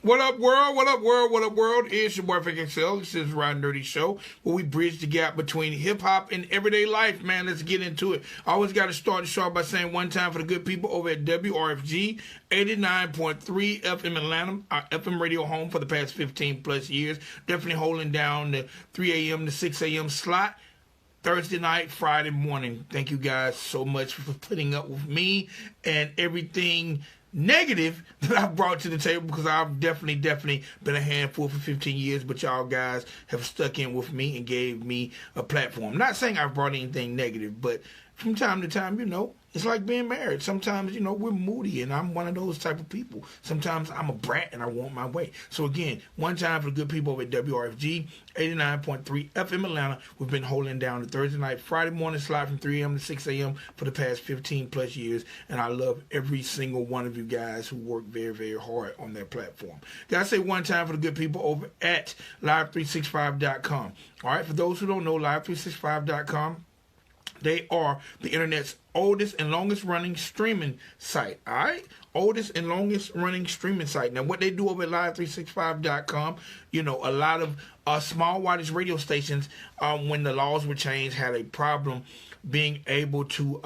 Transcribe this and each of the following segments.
What up, world? What up, world? What up, world? It's your boy, Fake XL. This is Riding Dirty Show, where we bridge the gap between hip-hop and everyday life, man. Let's get into it. I always got to start the show by saying one time for the good people over at WRFG, 89.3 FM Atlanta, our FM radio home for the past 15-plus years. Definitely holding down the 3 a.m. to 6 a.m. slot. Thursday night, Friday morning. Thank you guys so much for putting up with me and everything negative that I brought to the table, because I've definitely been a handful for 15 years, but y'all guys have stuck in with me and gave me a platform. Not saying I've brought anything negative, but from time to time, it's like being married. Sometimes, we're moody, and I'm one of those type of people. Sometimes I'm a brat, and I want my way. So again, one time for the good people over at WRFG, 89.3 FM Atlanta. We've been holding down the Thursday night, Friday morning slot from 3 a.m. to 6 a.m. for the past 15-plus years, and I love every single one of you guys who work very, very hard on their platform. Gotta say one time for the good people over at Live365.com. All right, for those who don't know, Live365.com, they are the internet's oldest and longest running streaming site. All right? Oldest and longest running streaming site. Now, what they do over at Live365.com, a lot of small wattage radio stations, when the laws were changed, had a problem being able to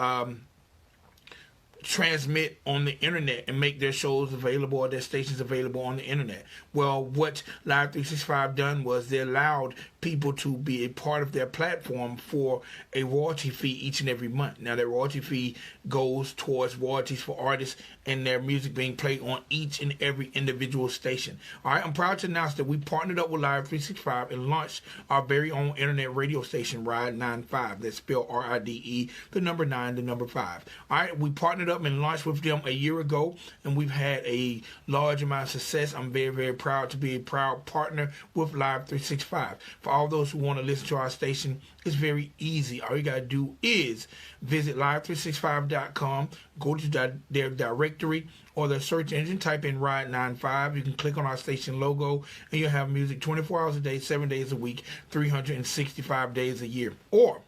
transmit on the internet and make their shows available or their stations available on the internet. Well, what Live365 done was they allowed people to be a part of their platform for a royalty fee each and every month. Now, that royalty fee goes towards royalties for artists and their music being played on each and every individual station. All right, I'm proud to announce that we partnered up with Live365 and launched our very own internet radio station, Ride 95. That's spelled RIDE, the number 9, the number 5. All right, we partnered up and launched with them a year ago, and we've had a large amount of success. I'm very, very proud to be a proud partner with Live365. For all those who want to listen to our station, it's very easy. All you got to do is visit live365.com, go to their directory or their search engine, type in Ride 95. You can click on our station logo, and you'll have music 24 hours a day, 7 days a week, 365 days a year. Or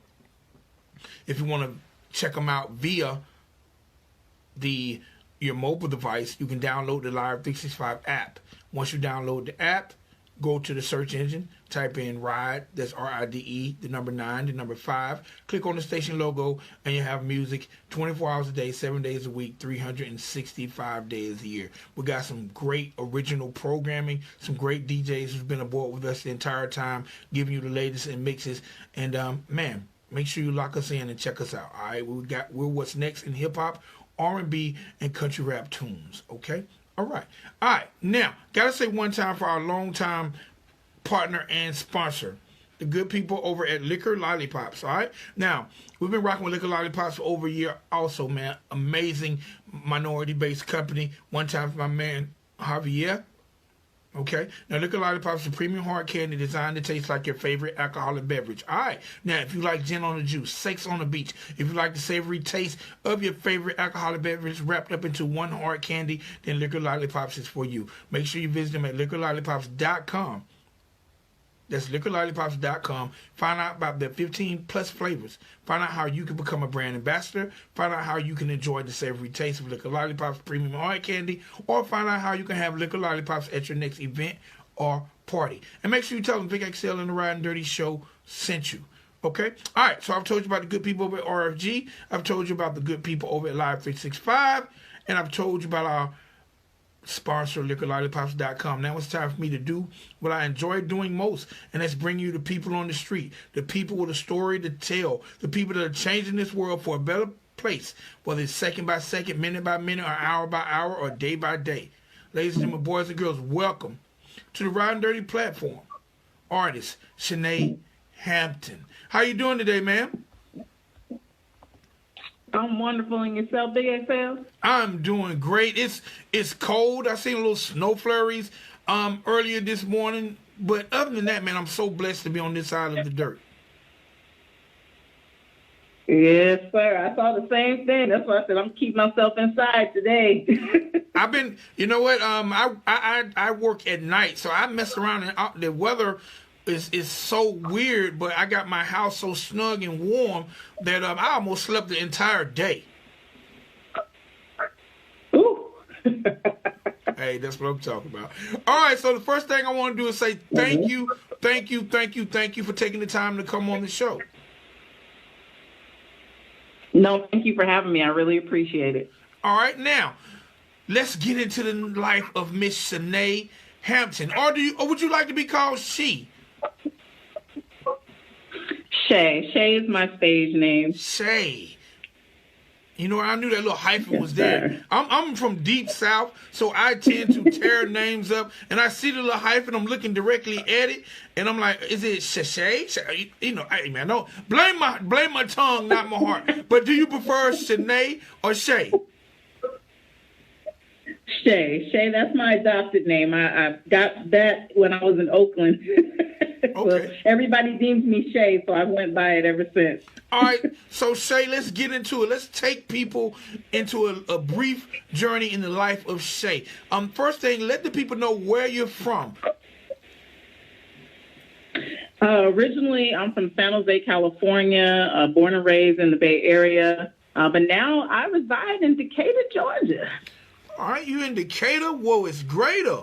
if you want to check them out via your mobile device, you can download the Live365 app. Once you download the app, go to the search engine, type in Ride, that's RIDE, the number 9, the number 5. Click on the station logo, and you have music 24 hours a day, 7 days a week, 365 days a year. We got some great original programming, some great DJs who's been aboard with us the entire time, giving you the latest in mixes. And, man, make sure you lock us in and check us out, all right? We're what's next in hip-hop, R&B, and country rap tunes, okay? All right. Now, got to say one time for our longtime partner and sponsor, the good people over at Liquor Lollipops, all right? Now, we've been rocking with Liquor Lollipops for over a year also, man. Amazing minority-based company. One time for my man, Javier. Okay, now Liquor Lollipops is a premium hard candy designed to taste like your favorite alcoholic beverage. All right, now if you like gin on the juice, sex on the beach, if you like the savory taste of your favorite alcoholic beverage wrapped up into one hard candy, then Liquor Lollipops is for you. Make sure you visit them at liquorlollipops.com. That's liquorlollipops.com. Find out about their 15-plus flavors. Find out how you can become a brand ambassador. Find out how you can enjoy the savory taste of Liquor Lollipops premium hard candy. Or find out how you can have Liquor Lollipops at your next event or party. And make sure you tell them Big XL and the Riding Dirty Show sent you. Okay? All right, so I've told you about the good people over at RFG. I've told you about the good people over at Live365. And I've told you about our sponsor, liquorlollipops.com. Now it's time for me to do what I enjoy doing most, and that's bring you the people on the street, the people with a story to tell, the people that are changing this world for a better place, whether it's second by second, minute by minute, or hour by hour, or day by day. Ladies and gentlemen, boys and girls, welcome to the Riding Dirty platform. Artist Shanae Hampton. How you doing today, ma'am? I'm wonderful. And yourself, Big XL? I'm doing great. It's cold. I seen little snow flurries earlier this morning. But other than that, man, I'm so blessed to be on this side of the dirt. Yes, sir. I saw the same thing. That's why I said I'm keeping myself inside today. I've been, you know what? I work at night, so I mess around and the weather is so weird, but I got my house so snug and warm that I almost slept the entire day. Ooh. Hey, Hey, that's what I'm talking about. All right, so the first thing I want to do is say thank you for taking the time to come on the show. No, thank you for having me. I really appreciate it. All right, now let's get into the life of Miss Shanae Hampton. Or would you like to be called She? Shay. Shay is my stage name. Shay. You know, I knew that little hyphen was Yes, there. I'm from deep south, so I tend to tear names up, and I see the little hyphen. I'm looking directly at it, and I'm like, "Is it Shay?" You know, hey man, no, blame my tongue, not my heart. But do you prefer Shanae or Shay? Shay. Shay, that's my adopted name. I got that when I was in Oakland. Okay. So everybody deems me Shay, so I went by it ever since. All right, so Shay, let's get into it. Let's take people into a brief journey in the life of Shay. First thing, let the people know where you're from. Originally, I'm from San Jose, California, born and raised in the Bay Area. But now I reside in Decatur, Georgia. All right, you in Decatur? Whoa, it's greater.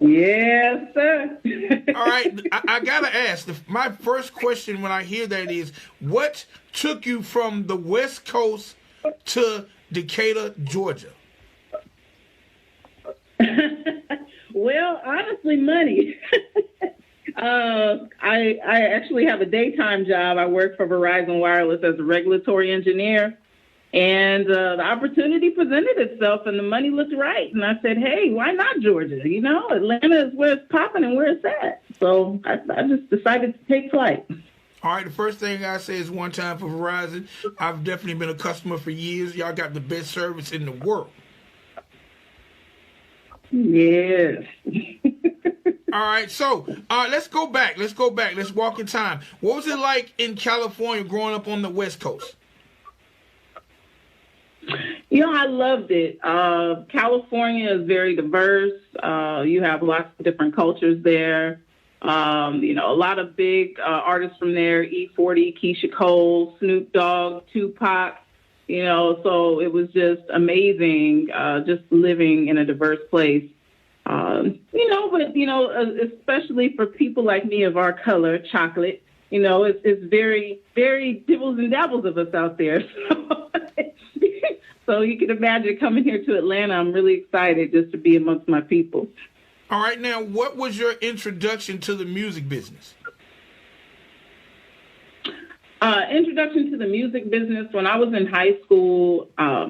Yes, sir. All right, I got to ask. My first question when I hear that is, what took you from the West Coast to Decatur, Georgia? Well, honestly, money. I actually have a daytime job. I work for Verizon Wireless as a regulatory engineer. And the opportunity presented itself, and the money looked right. And I said, hey, why not Georgia? You know, Atlanta is where it's popping and where it's at. So I just decided to take flight. All right, the first thing I say is one time for Verizon. I've definitely been a customer for years. Y'all got the best service in the world. Yes. All right, so let's go back. Let's walk in time. What was it like in California growing up on the West Coast? You know, I loved it. California is very diverse. You have lots of different cultures there. You know, a lot of big artists from there, E40, Keisha Cole, Snoop Dogg, Tupac, you know, so it was just amazing just living in a diverse place. You know, but, you know, especially for people like me of our color, chocolate, you know, it's very, very dibbles and dabbles of us out there. So you can imagine coming here to Atlanta, I'm really excited just to be amongst my people. All right, now, what was your introduction to the music business? Introduction to the music business. When I was in high school, I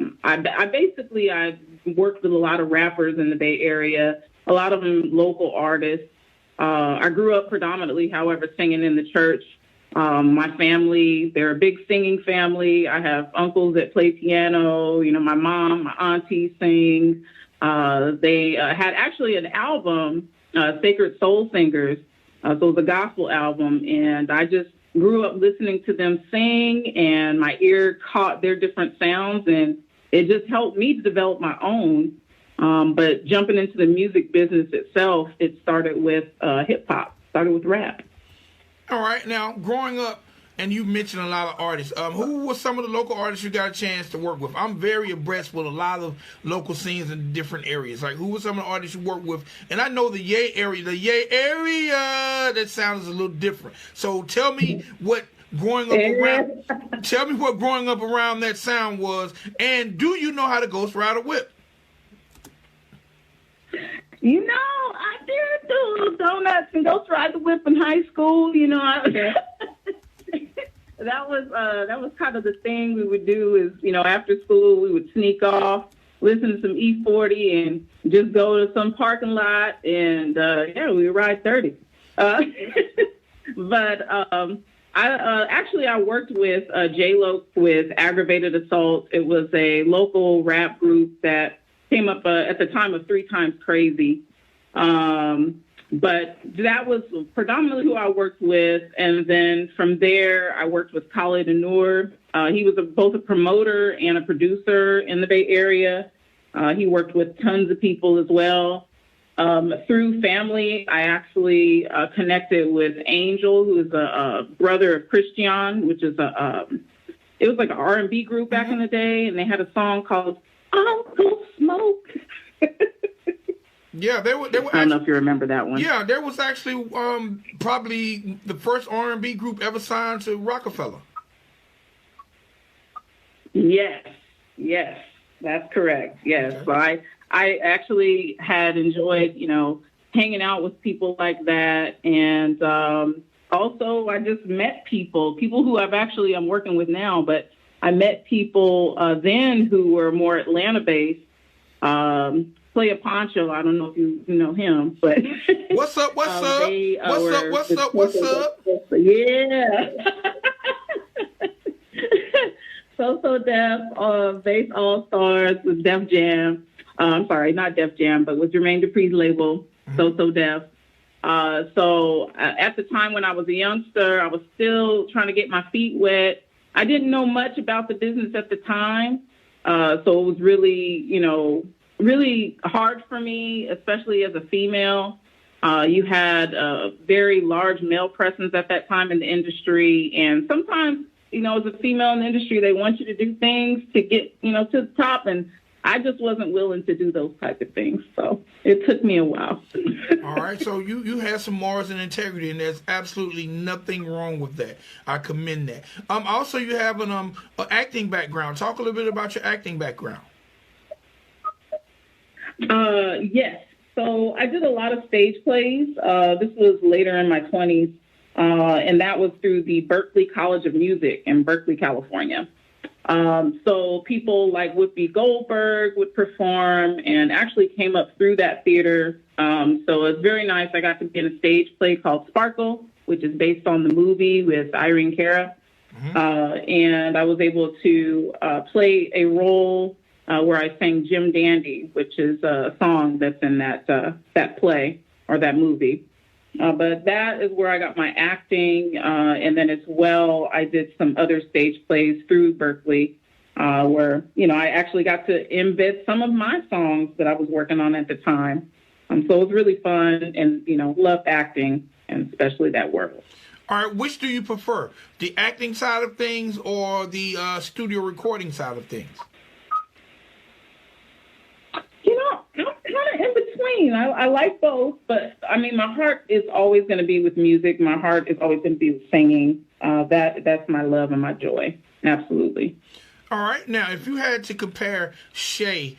worked with a lot of rappers in the Bay Area, a lot of them local artists. I grew up predominantly, however, singing in the church. My family, they're a big singing family. I have uncles that play piano. You know, my mom, my auntie sing. They had actually an album, Sacred Soul Singers. So it was a gospel album. And I just grew up listening to them sing, and my ear caught their different sounds. And it just helped me to develop my own. But jumping into the music business itself, it started with hip hop, started with rap. All right. Now, growing up, and you mentioned a lot of artists, who were some of the local artists you got a chance to work with? I'm very abreast with a lot of local scenes in different areas. Like, who were some of the artists you worked with? And I know the Yay area, that sounds a little different. So tell me what growing up around that sound was, and do you know how to ghost ride a whip? You know, I did do donuts and ghost ride the whip in high school. You know, that was kind of the thing we would do. Is, you know, after school we would sneak off, listen to some E40, and just go to some parking lot, and we would ride 30. But I worked with J-Lo with Aggravated Assault. It was a local rap group that came up at the time of 3 Times Crazy. But that was predominantly who I worked with. And then from there, I worked with Khalid Noor. He was both a promoter and a producer in the Bay Area. He worked with tons of people as well. Through family, I actually connected with Angel, who is a brother of Christian, which is it was like an R&B group back in the day. And they had a song called Uncle Smoke. Yeah, they were. I don't know if you remember that one. Yeah, there was actually probably the first R&B group ever signed to Rockefeller. Yes, yes, that's correct. Yes, Okay. so I actually had enjoyed, hanging out with people like that, and also I just met people who I'm working with now, but I met people then who were more Atlanta based. Playa Poncho, I don't know if you know him, but What's up? What's up? they What's up? were What's the up? What's people up? yeah. So Def, Bass All Stars with Def Jam. I'm sorry, not Def Jam, but with Jermaine Dupri's label, So Def. So at the time when I was a youngster, I was still trying to get my feet wet. I didn't know much about the business at the time. So it was really, really hard for me, especially as a female. You had a very large male presence at that time in the industry. And sometimes, as a female in the industry, they want you to do things to get, to the top. And I just wasn't willing to do those type of things. So it took me a while. All right, so you had some morals and integrity, and there's absolutely nothing wrong with that. I commend that. Also, you have an acting background. Talk a little bit about your acting background. Yes. So I did a lot of stage plays. This was later in my 20s, and that was through the Berklee College of Music in Berkeley, California. So people like Whoopi Goldberg would perform and actually came up through that theater. So it's very nice. I got to be in a stage play called Sparkle, which is based on the movie with Irene Cara. And I was able to play a role where I sang Jim Dandy, which is a song that's in that play or that movie. But that is where I got my acting. And then as well, I did some other stage plays through Berkeley where, I actually got to embed some of my songs that I was working on at the time. So it was really fun and, loved acting, and especially that world. All right, which do you prefer, the acting side of things or the studio recording side of things? I'm kind of in between. I like both, but my heart is always going to be with music. My heart is always going to be with singing. That's my love and my joy. Absolutely. All right. Now, if you had to compare Shay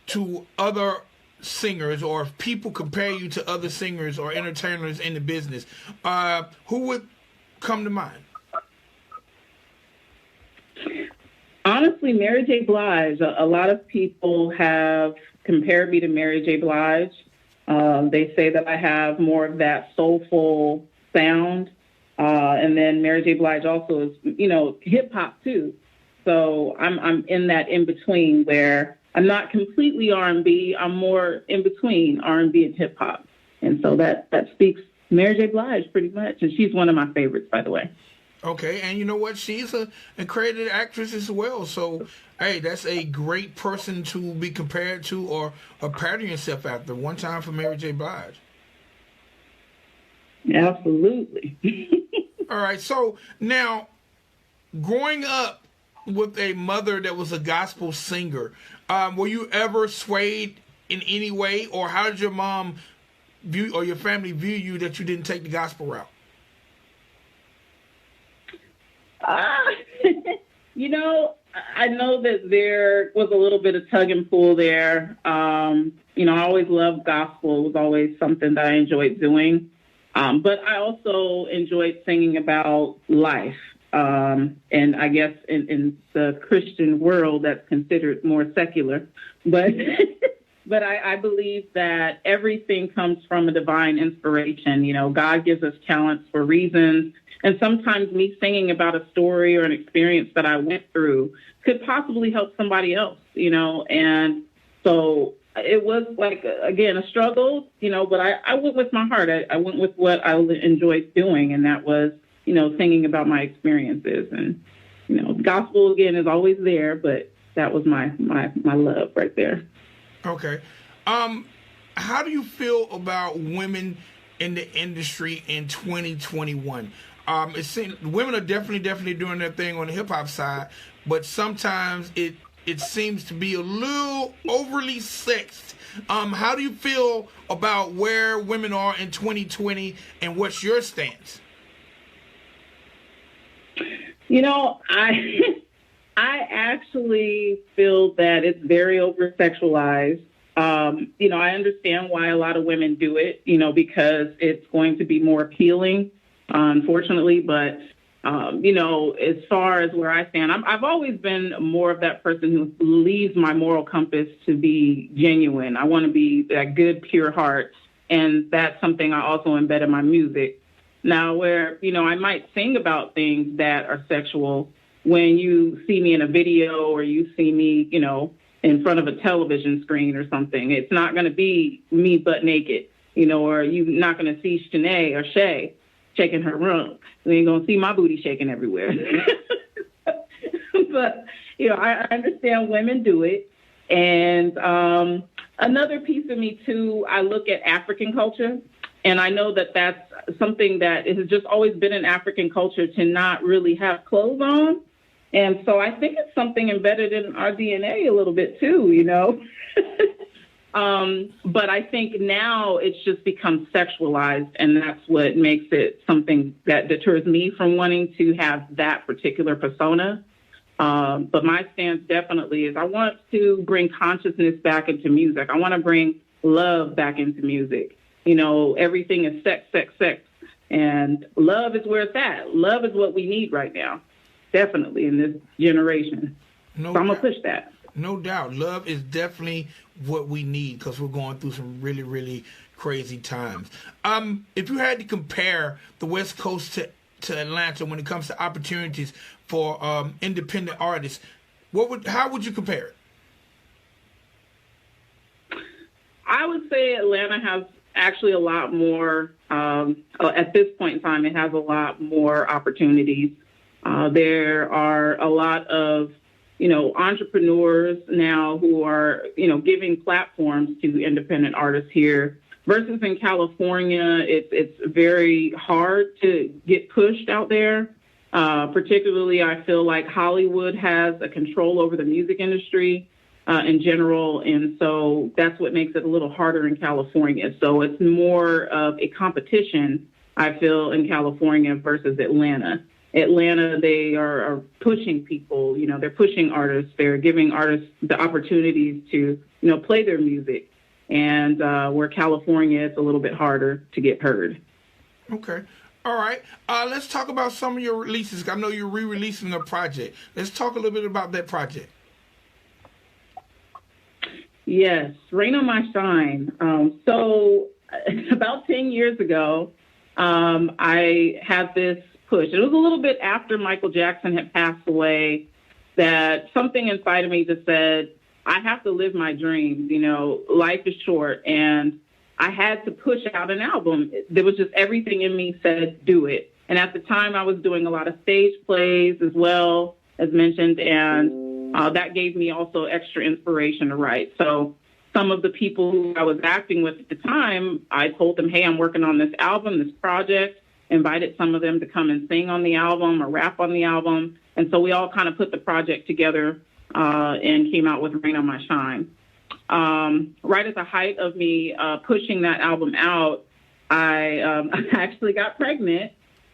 to other singers, or if people compare you to other singers or entertainers in the business, who would come to mind? Honestly, Mary J. Blige. A lot of people have compared me to Mary J. Blige. They say that I have more of that soulful sound. And then Mary J. Blige also is, hip hop too. So I'm in that in between where I'm not completely R&B. I'm more in between R&B and hip hop. And so that speaks Mary J. Blige pretty much. And she's one of my favorites, by the way. Okay, and you know what? She's a accredited actress as well. So, hey, that's a great person to be compared to or pattern yourself after. One time for Mary J. Blige. Absolutely. All right, so now, growing up with a mother that was a gospel singer, were you ever swayed in any way, or how did your mom view or your family view you that you didn't take the gospel route? I know that there was a little bit of tug and pull there. I always loved gospel. It was always something that I enjoyed doing. But I also enjoyed singing about life. And I guess in the Christian world, that's considered more secular. But but I believe that everything comes from a divine inspiration. God gives us talents for reasons. And sometimes me singing about a story or an experience that I went through could possibly help somebody else, And so it was like, again, a struggle, but I went with my heart. I went with what I enjoyed doing, and that was, singing about my experiences. And, gospel, again, is always there, but that was my love right there. Okay. How do you feel about women in the industry in 2021? It seems women are definitely doing their thing on the hip hop side, but sometimes it it seems to be a little overly sexed. How do you feel about where women are in 2020, and what's your stance? You know, I actually feel that it's very over sexualized. I understand why a lot of women do it, because it's going to be more appealing, unfortunately. But, as far as where I stand, I've always been more of that person who leaves my moral compass to be genuine. I want to be that good, pure heart. And that's something I also embed in my music. Now, where, I might sing about things that are sexual, when you see me in a video or you see me, in front of a television screen or something, it's not going to be me butt naked, or you're not going to see Shanae or Shay shaking her rump. You ain't going to see my booty shaking everywhere. But, I understand women do it. And another piece of me, too, I look at African culture. And I know that that's something that has just always been in African culture, to not really have clothes on. And so I think it's something embedded in our DNA a little bit, too, But I think now it's just become sexualized, and that's what makes it something that deters me from wanting to have that particular persona. But my stance definitely is I want to bring consciousness back into music. I want to bring love back into music. Everything is sex, sex, sex. And love is where it's at. Love is what we need right now. Definitely in this generation. So I'm going to push that. No doubt. Love is definitely what we need, because we're going through some really, really crazy times. If you had to compare the West Coast to Atlanta when it comes to opportunities for independent artists, how would you compare it? I would say Atlanta has actually a lot more, at this point in time, it has a lot more opportunities. There are a lot of, entrepreneurs now who are, giving platforms to independent artists here, versus in California. It's very hard to get pushed out there. Particularly, I feel like Hollywood has a control over the music industry in general. And so that's what makes it a little harder in California. So it's more of a competition, I feel, in California versus Atlanta. Atlanta, they are pushing people, they're pushing artists. They're giving artists the opportunities to, play their music. And where California, it's a little bit harder to get heard. Okay. All right. Let's talk about some of your releases. I know you're re-releasing a project. Let's talk a little bit about that project. Yes, Rain on My Shine. So about 10 years ago, I had this push. It was a little bit after Michael Jackson had passed away, that something inside of me just said, I have to live my dreams. Life is short, and I had to push out an album. There was just everything in me said, do it. And at the time, I was doing a lot of stage plays as well, as mentioned, and that gave me also extra inspiration to write. So some of the people who I was acting with at the time, I told them, hey, I'm working on this album, this project. Invited some of them to come and sing on the album or rap on the album. And so we all kind of put the project together and came out with Rain on My Shine. Right at the height of me pushing that album out, I actually got pregnant,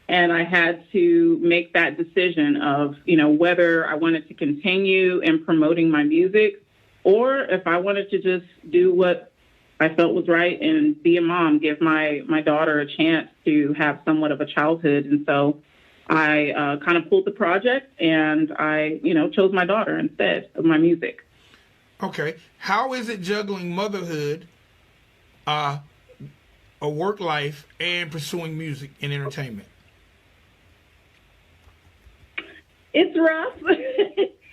and I had to make that decision of, whether I wanted to continue in promoting my music, or if I wanted to just do what I felt was right and be a mom, give my daughter a chance to have somewhat of a childhood. And so I kind of pulled the project, and I, chose my daughter instead of my music. Okay. How is it juggling motherhood, a work life, and pursuing music and entertainment? It's rough.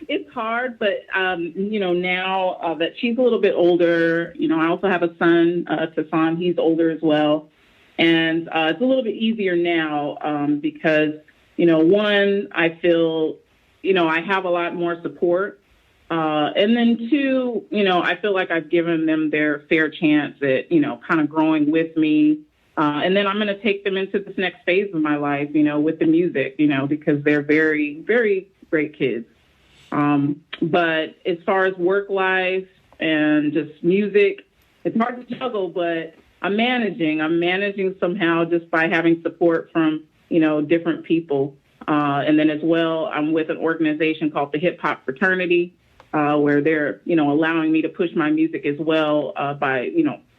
It's hard, but, now that she's a little bit older, I also have a son, Tassan, he's older as well. And it's a little bit easier now because, one, I feel, I have a lot more support. And then two, I feel like I've given them their fair chance at, kind of growing with me. And then I'm going to take them into this next phase of my life, with the music, because they're very, very great kids. But as far as work life and just music, it's hard to juggle, but I'm managing. I'm managing somehow just by having support from, different people. And then as well, I'm with an organization called the Hip Hop Fraternity, where they're, allowing me to push my music as well by,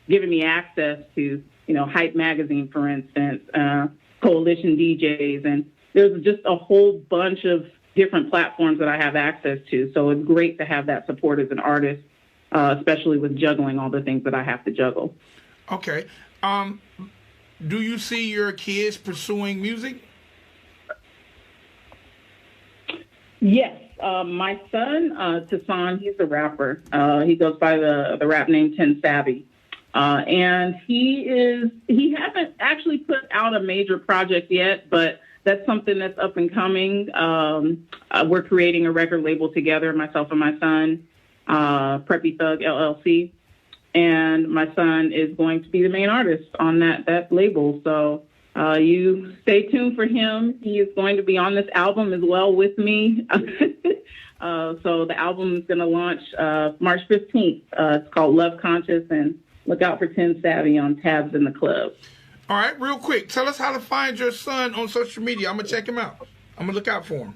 giving me access to, Hype Magazine, for instance, Coalition DJs. And there's just a whole bunch of different platforms that I have access to. So it's great to have that support as an artist, especially with juggling all the things that I have to juggle. Okay. Do you see your kids pursuing music? Yes. My son, Tassan, he's a rapper. He goes by the rap name Ten Savvy. And he hasn't actually put out a major project yet, but that's something that's up and coming. We're creating a record label together, myself and my son, Preppy Thug LLC. And my son is going to be the main artist on that label. So you stay tuned for him. He is going to be on this album as well with me. So the album is going to launch March 15th. It's called Love Conscious, and look out for Ten Savvy on tabs in the club. All right, real quick, tell us how to find your son on social media. I'm going to check him out. I'm going to look out for him.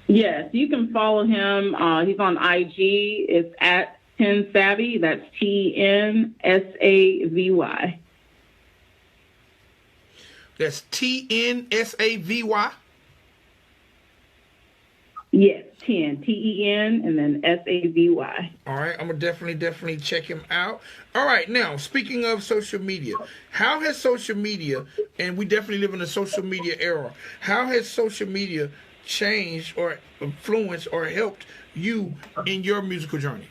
Yes, you can follow him. He's on IG. It's at Ten Savvy. That's TNSAVY. That's TNSAVY? Yes, 10, TEN, and then SAVY. All right, I'm going to definitely check him out. All right, now, speaking of social media, how has social media, and we definitely live in a social media era, how has social media changed or influenced or helped you in your musical journey?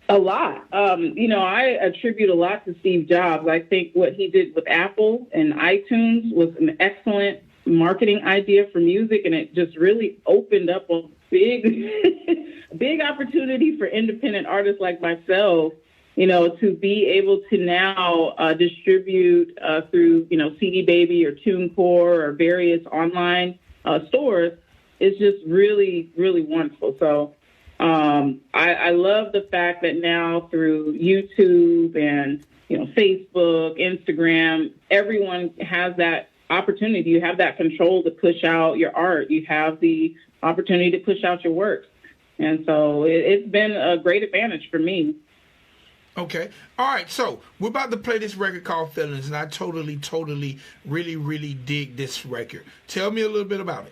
A lot. I attribute a lot to Steve Jobs. I think what he did with Apple and iTunes was an excellent marketing idea for music, and it just really opened up a big opportunity for independent artists like myself, to be able to now distribute through, CD Baby or TuneCore or various online stores is just really, really wonderful. So I love the fact that now through YouTube and, Facebook, Instagram, everyone has that opportunity. You have that control to push out your art. You have the opportunity to push out your works. And so it's been a great advantage for me. Okay. All right. So we're about to play this record called Feelings, and I totally, really dig this record. Tell me a little bit about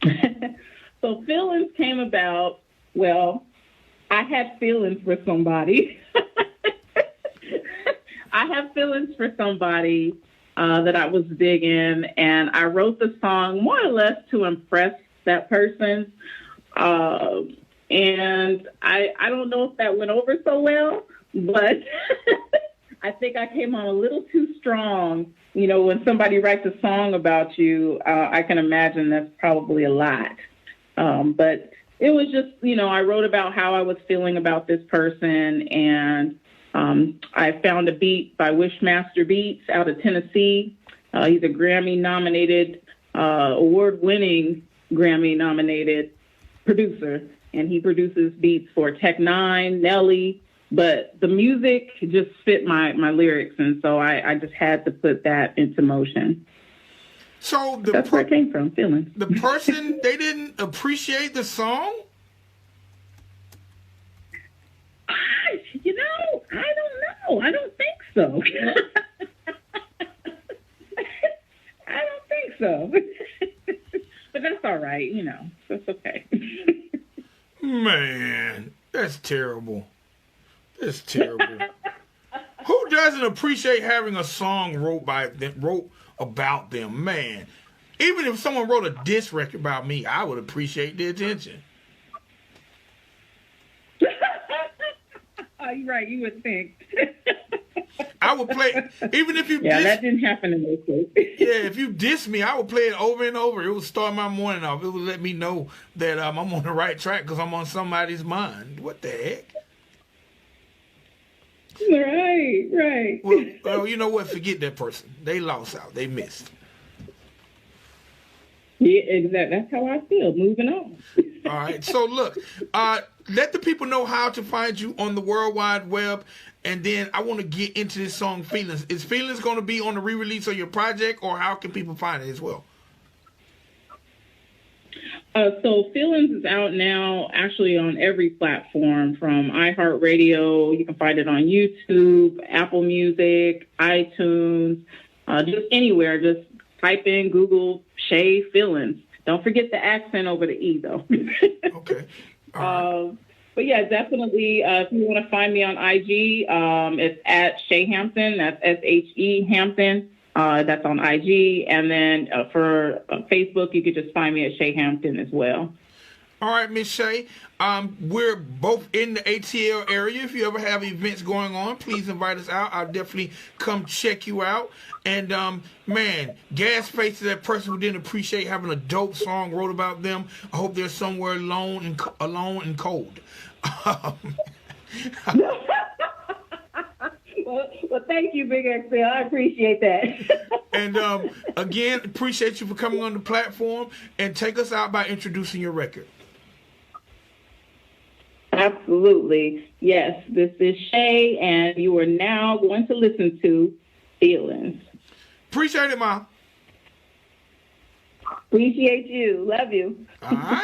it. So Feelings came about, I had feelings for somebody. I have feelings for somebody that I was digging, and I wrote the song more or less to impress that person. And I don't know if that went over so well, but I think I came on a little too strong. When somebody writes a song about you, I can imagine that's probably a lot. But it was just, I wrote about how I was feeling about this person, and I found a beat by Wishmaster Beats out of Tennessee. He's a Grammy-nominated, award-winning Grammy-nominated producer, and he produces beats for Tech Nine, Nelly, but the music just fit my lyrics, and so I just had to put that into motion. So that's where it came from, feelings. The person, they didn't appreciate the song? I don't know. I don't think so. I don't think so. But that's all right, That's okay. Man, that's terrible. That's terrible. Who doesn't appreciate having a song wrote about them, man? Even if someone wrote a diss record about me, I would appreciate the attention. Oh, you're right. You would think. I would play, even if you diss, that didn't happen in this case. Yeah, if you diss me, I would play it over and over. It would start my morning off. It would let me know that I'm on the right track because I'm on somebody's mind. What the heck? Right. Well, you know what? Forget that person. They lost out. They missed. Yeah, exactly. That's how I feel. Moving on. All right. So look, let the people know how to find you on the World Wide Web, and then I want to get into this song "Feelings." Is "Feelings" going to be on the re-release of your project, or how can people find it as well? So Feelings is out now, actually on every platform from iHeartRadio. You can find it on YouTube, Apple Music, iTunes, just anywhere. Just type in Google Shay Feelings. Don't forget the accent over the E, though. Okay. All right. But yeah, definitely, if you want to find me on IG, it's at Shay Hampton. That's SHE Hampton. That's on IG. And then for Facebook, you could just find me at Shay Hampton as well. All right, Miss Shay. We're both in the ATL area. If you ever have events going on, please invite us out. I'll definitely come check you out. And, man, gas face to that person who didn't appreciate having a dope song wrote about them. I hope they're somewhere alone and cold. Well, thank you, Big XL. I appreciate that. And again, appreciate you for coming on the platform, and take us out by introducing your record. Absolutely. Yes, this is Shay, and you are now going to listen to Feelings. Appreciate it, Ma. Appreciate you. Love you. All right.